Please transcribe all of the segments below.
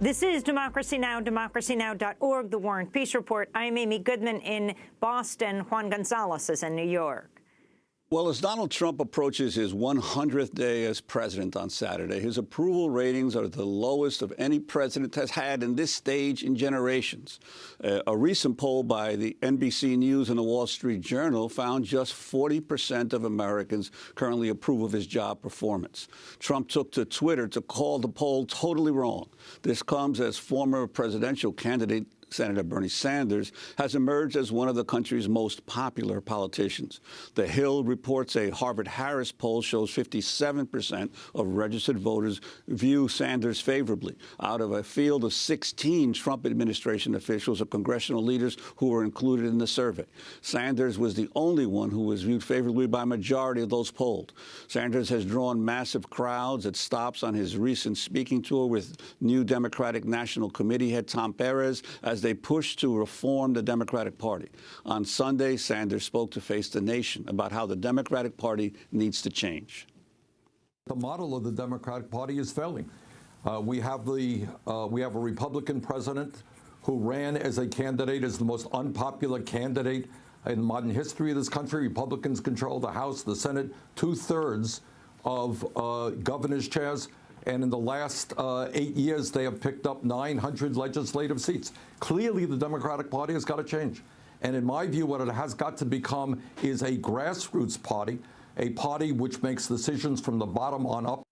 This is Democracy Now!, democracynow.org, The War and Peace Report. I'm Amy Goodman in Boston. Juan Gonzalez is in New York. Well, as Donald Trump approaches his 100th day as president on Saturday, his approval ratings are the lowest of any president has had in this stage in generations. A recent poll by the NBC News and the Wall Street Journal found just 40% of Americans currently approve of his job performance. Trump took to Twitter to call the poll totally wrong. This comes as former presidential candidate Senator Bernie Sanders has emerged as one of the country's most popular politicians. The Hill reports a Harvard-Harris poll shows 57% of registered voters view Sanders favorably, out of a field of 16 Trump administration officials or congressional leaders who were included in the survey. Sanders was the only one who was viewed favorably by a majority of those polled. Sanders has drawn massive crowds at stops on his recent speaking tour with new Democratic National Committee head Tom Perez as they push to reform the Democratic Party. On Sunday, Sanders spoke to Face the Nation about how the Democratic Party needs to change. The model of the Democratic Party is failing. We have a Republican president who ran as a candidate, as the most unpopular candidate in modern history of this country. Republicans control the House, the Senate, 2/3 of governor's chairs. And in the last 8 years, they have picked up 900 legislative seats. Clearly, the Democratic Party has got to change. And in my view, what it has got to become is a grassroots party, a party which makes decisions from the bottom on up.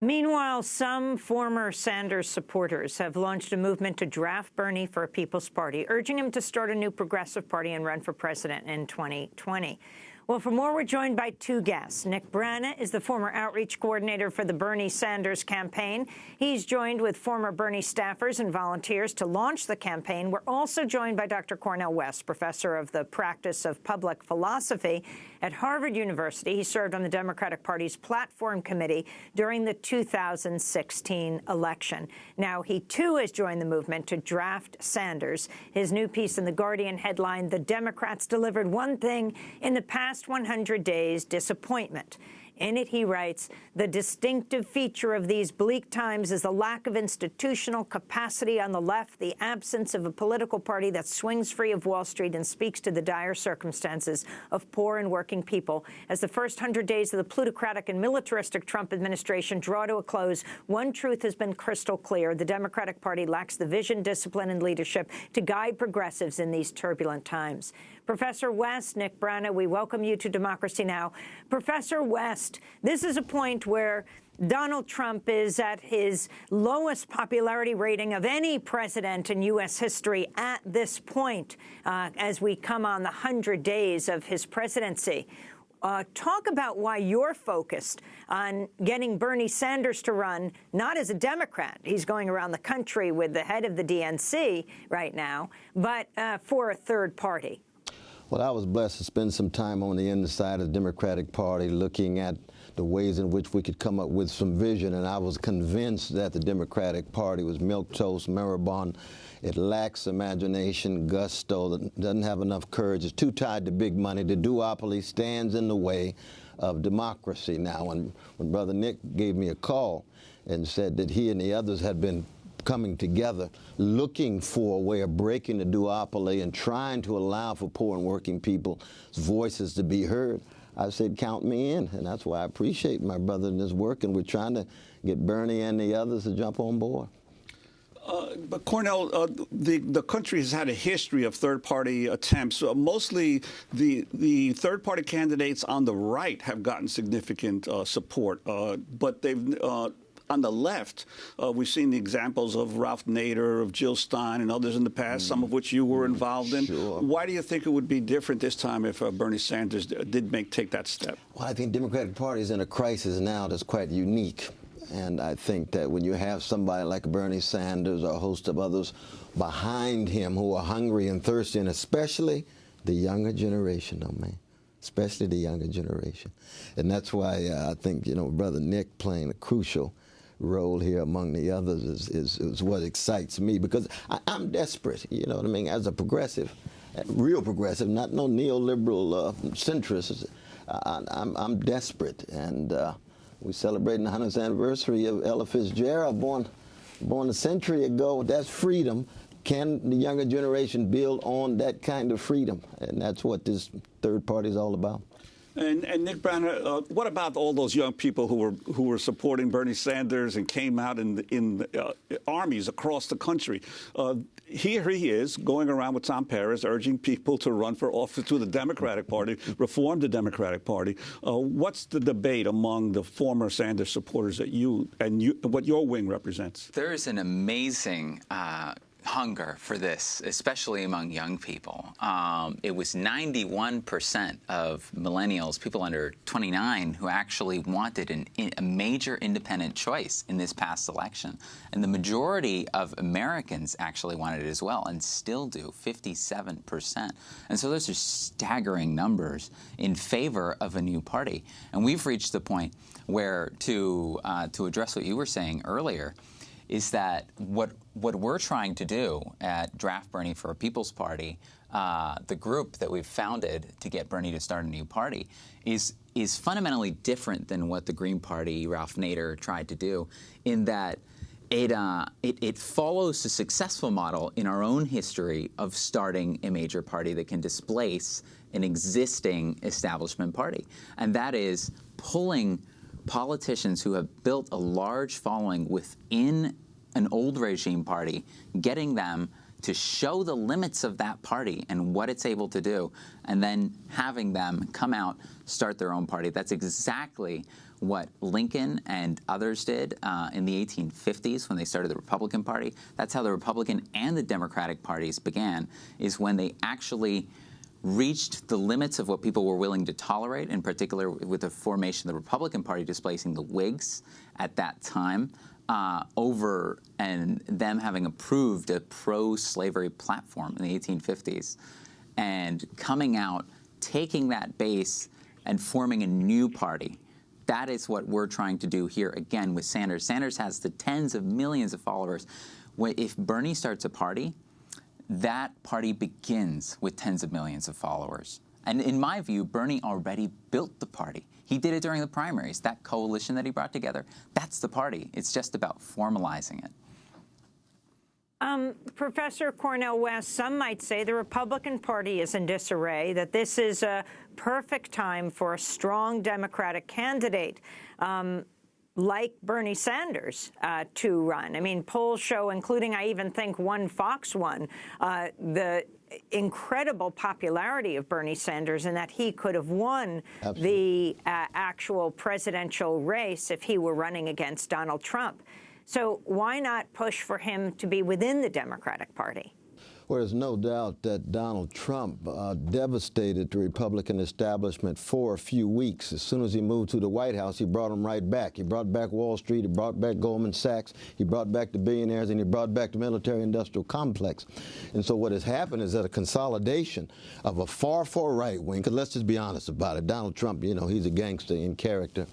Meanwhile, some former Sanders supporters have launched a movement to draft Bernie for a People's Party, urging him to start a new progressive party and run for president in 2020. Well, for more, we're joined by two guests. Nick Brana is the former outreach coordinator for the Bernie Sanders campaign. He's joined with former Bernie staffers and volunteers to launch the campaign. We're also joined by Dr. Cornel West, professor of the practice of public philosophy at Harvard University. He served on the Democratic Party's platform committee during the 2016 election. Now, he, too, has joined the movement to draft Sanders. His new piece in The Guardian headlined, "The Democrats delivered one thing in the past 100 days, disappointment." In it, he writes, "The distinctive feature of these bleak times is the lack of institutional capacity on the left, the absence of a political party that swings free of Wall Street and speaks to the dire circumstances of poor and working people. As the first 100 days of the plutocratic and militaristic Trump administration draw to a close, one truth has been crystal clear. The Democratic Party lacks the vision, discipline, and leadership to guide progressives in these turbulent times." Professor West, Nick Brana, we welcome you to Democracy Now! Professor West, this is a point where Donald Trump is at his lowest popularity rating of any president in U.S. history at this point, as we come on the 100 days of his presidency. Talk about why you're focused on getting Bernie Sanders to run, not as a Democrat. He's going around the country with the head of the DNC right now, but for a third party. Well, I was blessed to spend some time on the inside of the Democratic Party looking at the ways in which we could come up with some vision, and I was convinced that the Democratic Party was milquetoast, moribund. It lacks imagination, gusto, doesn't have enough courage. It's too tied to big money. The duopoly stands in the way of democracy. Now, when Brother Nick gave me a call and said that he and the others had been coming together, looking for a way of breaking the duopoly and trying to allow for poor and working people's voices to be heard, I said, count me in. And that's why I appreciate my brother in this work, and we're trying to get Bernie and the others to jump on board. But Cornel, the country has had a history of third-party attempts. Mostly the third-party candidates on the right have gotten significant support, but they've on the left, we've seen the examples of Ralph Nader, of Jill Stein, and others in the past, some of which you were involved in. Sure. Why do you think it would be different this time if Bernie Sanders did take that step? Well, I think the Democratic Party is in a crisis now that's quite unique. And I think that when you have somebody like Bernie Sanders or a host of others behind him who are hungry and thirsty, and especially the younger generation, especially the younger generation. And that's why I think, Brother Nick playing a crucial role here among the others is what excites me, because I'm desperate, as a progressive, real progressive, not no neoliberal centrist. I'm desperate, and we're celebrating the 100th anniversary of Ella Fitzgerald, born born a century ago. That's freedom. Can the younger generation build on that kind of freedom? And that's what this third party is all about. And Nick Branner, what about all those young people who were supporting Bernie Sanders and came out in armies across the country? Here he is going around with Tom Perez urging people to run for office to the Democratic Party, reform the Democratic Party. What's the debate among the former Sanders supporters that what your wing represents? There is an amazing hunger for this, especially among young people. It was 91% of millennials, people under 29, who actually wanted a major independent choice in this past election. And the majority of Americans actually wanted it as well, and still do, 57%. And so those are staggering numbers in favor of a new party. And we've reached the point where, to address what you were saying earlier, is that what we're trying to do at Draft Bernie for a People's Party, the group that we've founded to get Bernie to start a new party, is fundamentally different than what the Green Party, Ralph Nader, tried to do, in that it follows a successful model in our own history of starting a major party that can displace an existing establishment party. And that is pulling politicians who have built a large following within an old regime party, getting them to show the limits of that party and what it's able to do, and then having them come out, start their own party. That's exactly what Lincoln and others did in the 1850s when they started the Republican Party. That's how the Republican and the Democratic parties began, is when they actually reached the limits of what people were willing to tolerate, in particular with the formation of the Republican Party displacing the Whigs at that time, and them having approved a pro-slavery platform in the 1850s, and coming out, taking that base and forming a new party. That is what we're trying to do here again with Sanders. Sanders has the tens of millions of followers. If Bernie starts a party, that party begins with tens of millions of followers. And in my view, Bernie already built the party. He did it during the primaries. That coalition that he brought together, that's the party. It's just about formalizing it. Professor Cornel West, some might say the Republican Party is in disarray, that this is a perfect time for a strong Democratic candidate like Bernie Sanders to run. I mean, polls show, including, I even think, one Fox one, the incredible popularity of Bernie Sanders, and that he could have won the actual presidential race if he were running against Donald Trump. So why not push for him to be within the Democratic Party? Well, there's no doubt that Donald Trump devastated the Republican establishment for a few weeks. As soon as he moved to the White House, he brought them right back. He brought back Wall Street, he brought back Goldman Sachs, he brought back the billionaires, and he brought back the military-industrial complex. And so what has happened is that a consolidation of a far right wing, because let's just be honest about it, Donald Trump, you know, he's a gangster in character,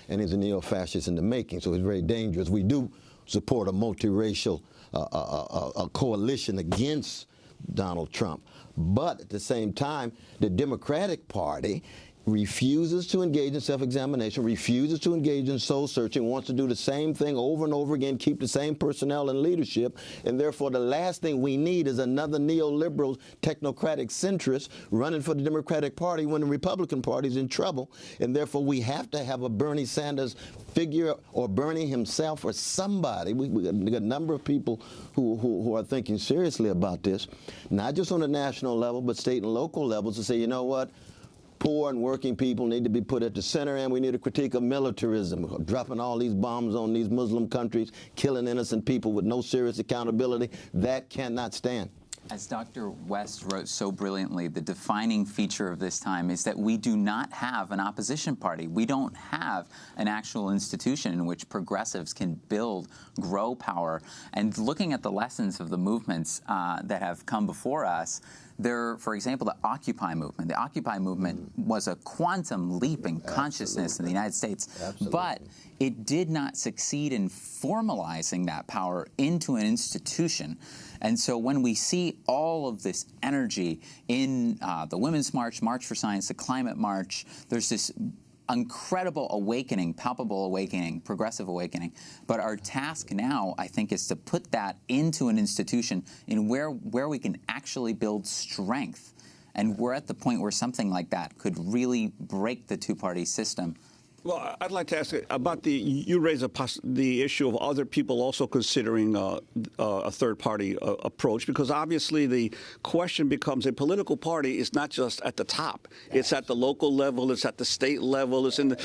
and he's a neo-fascist in the making, so he's very dangerous. We do support a multiracial a coalition against Donald Trump. But at the same time, the Democratic Party refuses to engage in self-examination, refuses to engage in soul-searching, wants to do the same thing over and over again, keep the same personnel in leadership, and therefore the last thing we need is another neoliberal, technocratic centrist running for the Democratic Party when the Republican Party is in trouble, and therefore we have to have a Bernie Sanders figure, or Bernie himself, or somebody. We got a number of people who are thinking seriously about this, not just on the national level, but state and local levels, to say, you know what, poor and working people need to be put at the center, and we need a critique of militarism, dropping all these bombs on these Muslim countries, killing innocent people with no serious accountability. That cannot stand. As Dr. West wrote so brilliantly, the defining feature of this time is that we do not have an opposition party. We don't have an actual institution in which progressives can build, grow power. And looking at the lessons of the movements that have come before us, for example, the Occupy movement. The Occupy movement was a quantum leap in consciousness in the United States, but it did not succeed in formalizing that power into an institution. And so when we see all of this energy in the Women's March, March for Science, the Climate March, there's this incredible awakening, palpable awakening, progressive awakening. But our task now, I think, is to put that into an institution in where we can actually build strength. And we're at the point where something like that could really break the two-party system. Well, I'd like to ask about you raise the issue of other people also considering a third-party approach, because obviously the question becomes a political party is not just at the top; it's at the local level, it's at the state level, it's in the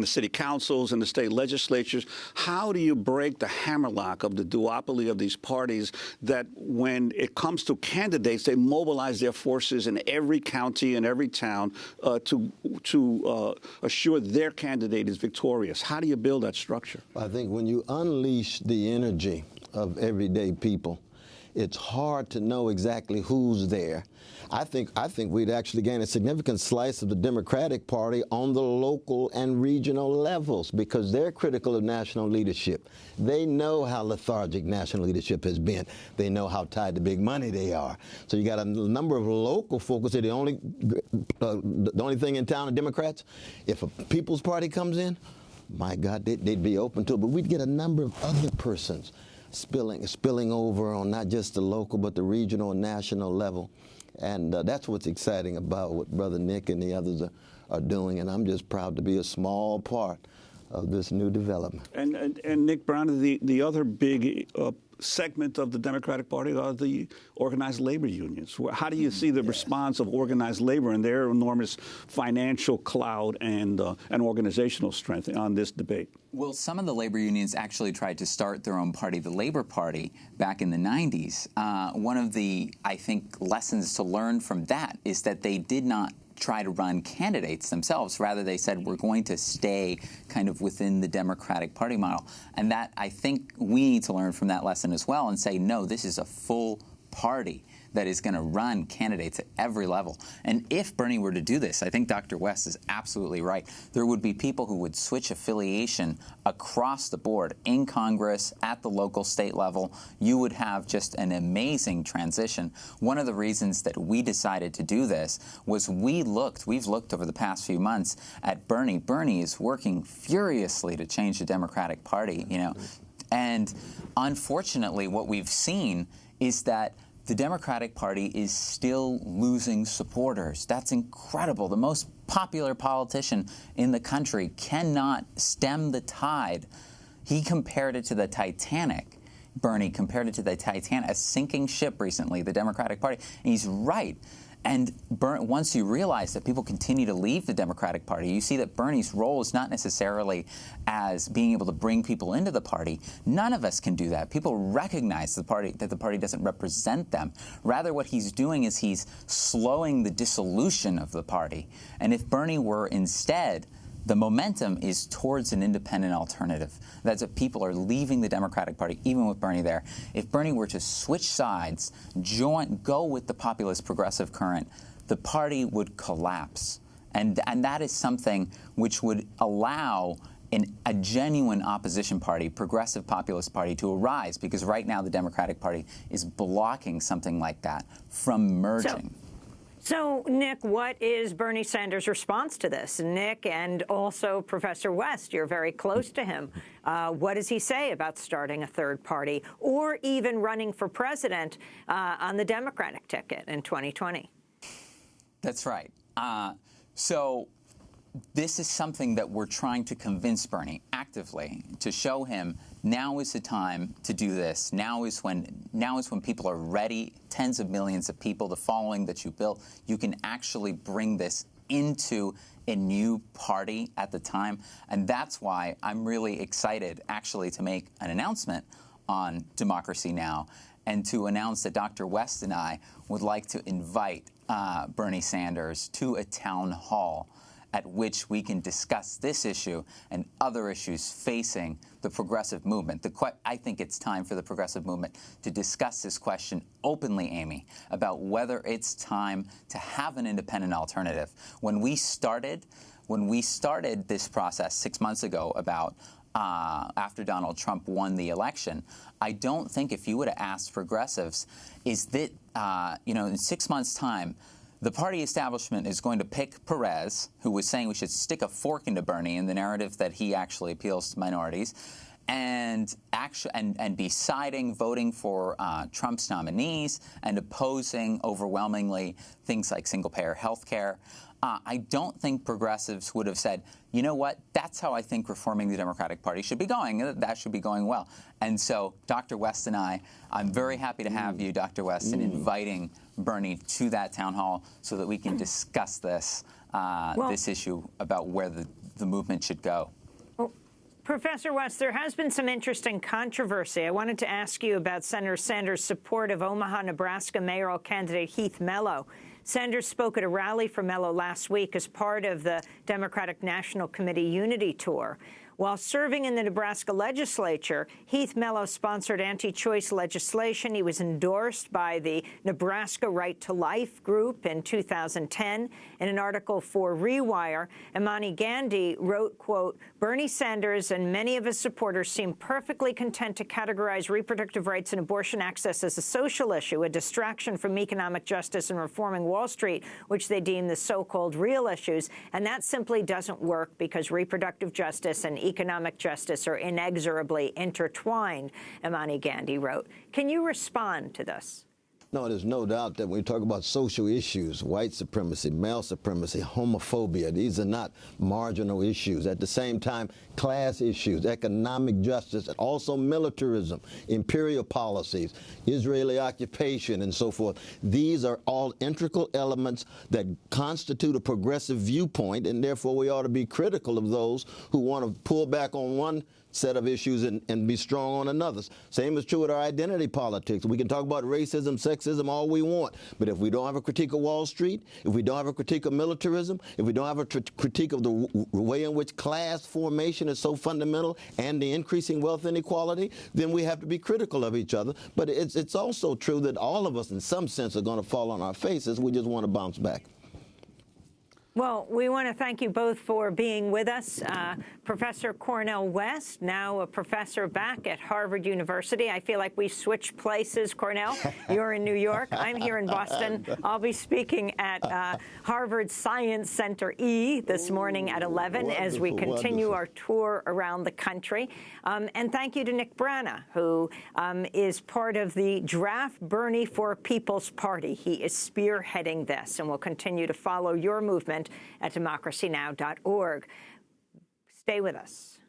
city councils and the state legislatures. How do you break the hammerlock of the duopoly of these parties that, when it comes to candidates, they mobilize their forces in every county and every town to assure their candidate is victorious? How do you build that structure? I think when you unleash the energy of everyday people, it's hard to know exactly who's there. I think we'd actually gain a significant slice of the Democratic Party on the local and regional levels, because they're critical of national leadership. They know how lethargic national leadership has been. They know how tied to big money they are. So you got a number of local folks. The only thing in town are Democrats. If a People's Party comes in, my God, they'd be open to it. But we'd get a number of other persons spilling over on not just the local but the regional and national level. And that's what's exciting about what Brother Nick and the others are doing. And I'm just proud to be a small part of this new development. And Nick Brown, the other big segment of the Democratic Party are the organized labor unions. How do you see the response of organized labor and their enormous financial clout and organizational strength on this debate? Well, some of the labor unions actually tried to start their own party, the Labor Party, back in the 90s. One of the, I think, lessons to learn from that is that they did not try to run candidates themselves. Rather, they said, we're going to stay kind of within the Democratic Party model. And that, I think, we need to learn from that lesson as well and say, no, this is a full party that is going to run candidates at every level. And if Bernie were to do this, I think Dr. West is absolutely right. There would be people who would switch affiliation across the board in Congress, at the local state level. You would have just an amazing transition. One of the reasons that we decided to do this was we've looked over the past few months at Bernie. Bernie is working furiously to change the Democratic Party, And unfortunately, what we've seen is that the Democratic Party is still losing supporters. That's incredible. The most popular politician in the country cannot stem the tide. He compared it to the Titanic. Bernie compared it to the Titanic, a sinking ship recently, the Democratic Party. And he's right. And once you realize that people continue to leave the Democratic Party, you see that Bernie's role is not necessarily as being able to bring people into the party. None of us can do that. People recognize that the party doesn't represent them. Rather, what he's doing is he's slowing the dissolution of the party. And if Bernie were instead, the momentum is towards an independent alternative. That's what people are leaving the Democratic Party, even with Bernie there. If Bernie were to switch sides, go with the populist progressive current, the party would collapse. And that is something which would allow a genuine opposition party, progressive populist party, to arise, because right now the Democratic Party is blocking something like that from merging. So, Nick, what is Bernie Sanders' response to this? Nick and also Professor West, you're very close to him. What does he say about starting a third party or even running for president on the Democratic ticket in 2020? That's right. So this is something that we're trying to convince Bernie actively, to show him now is the time to do this. Now is when people are ready, tens of millions of people, the following that you built, you can actually bring this into a new party at the time. And that's why I'm really excited, actually, to make an announcement on Democracy Now! And to announce that Dr. West and I would like to invite Bernie Sanders to a town hall at which we can discuss this issue and other issues facing the progressive movement. I think it's time for the progressive movement to discuss this question openly, Amy, about whether it's time to have an independent alternative. When we started this process 6 months ago about after Donald Trump won the election, I don't think if you would have asked progressives, is that, in 6 months' time, the party establishment is going to pick Perez, who was saying we should stick a fork into Bernie in the narrative that he actually appeals to minorities, and be siding, voting for Trump's nominees and opposing overwhelmingly things like single-payer health care. I don't think progressives would have said, you know what, that's how I think reforming the Democratic Party should be going. That should be going well. And so Dr. West and I'm very happy to have you, Dr. West, in inviting Bernie to that town hall so that we can discuss this, this issue about where the movement should go. Professor West, there has been some interesting controversy. I wanted to ask you about Senator Sanders' support of Omaha, Nebraska mayoral candidate Heath Mello. Sanders spoke at a rally for Mello last week as part of the Democratic National Committee Unity Tour. While serving in the Nebraska legislature, Heath Mello sponsored anti-choice legislation. He was endorsed by the Nebraska Right to Life group in 2010. In an article for Rewire, Imani Gandhi wrote, quote, Bernie Sanders and many of his supporters seem perfectly content to categorize reproductive rights and abortion access as a social issue, a distraction from economic justice and reforming Wall Street, which they deem the so-called real issues. And that simply doesn't work because reproductive justice and economic justice are inexorably intertwined, Imani Gandhi wrote. Can you respond to this? No, there's no doubt that when we talk about social issues, white supremacy, male supremacy, homophobia, these are not marginal issues. At the same time, class issues, economic justice, and also militarism, imperial policies, Israeli occupation, and so forth. These are all integral elements that constitute a progressive viewpoint, and therefore we ought to be critical of those who want to pull back on one set of issues and be strong on another. Same is true with our identity politics. We can talk about racism, sexism, all we want, but if we don't have a critique of Wall Street, if we don't have a critique of militarism, if we don't have a critique of the way in which class formation is so fundamental and the increasing wealth inequality, then we have to be critical of each other. But it's also true that all of us in some sense are going to fall on our faces. We just want to bounce back. Well, we want to thank you both for being with us. Professor Cornel West, now a professor back at Harvard University. I feel like we switched places, Cornel. You're in New York. I'm here in Boston. I'll be speaking at Harvard Science Center E this morning at 11 as we continue our tour around the country. And thank you to Nick Brana, who is part of the Draft Bernie for People's Party. He is spearheading this, and we'll continue to follow your movement at democracynow.org. Stay with us.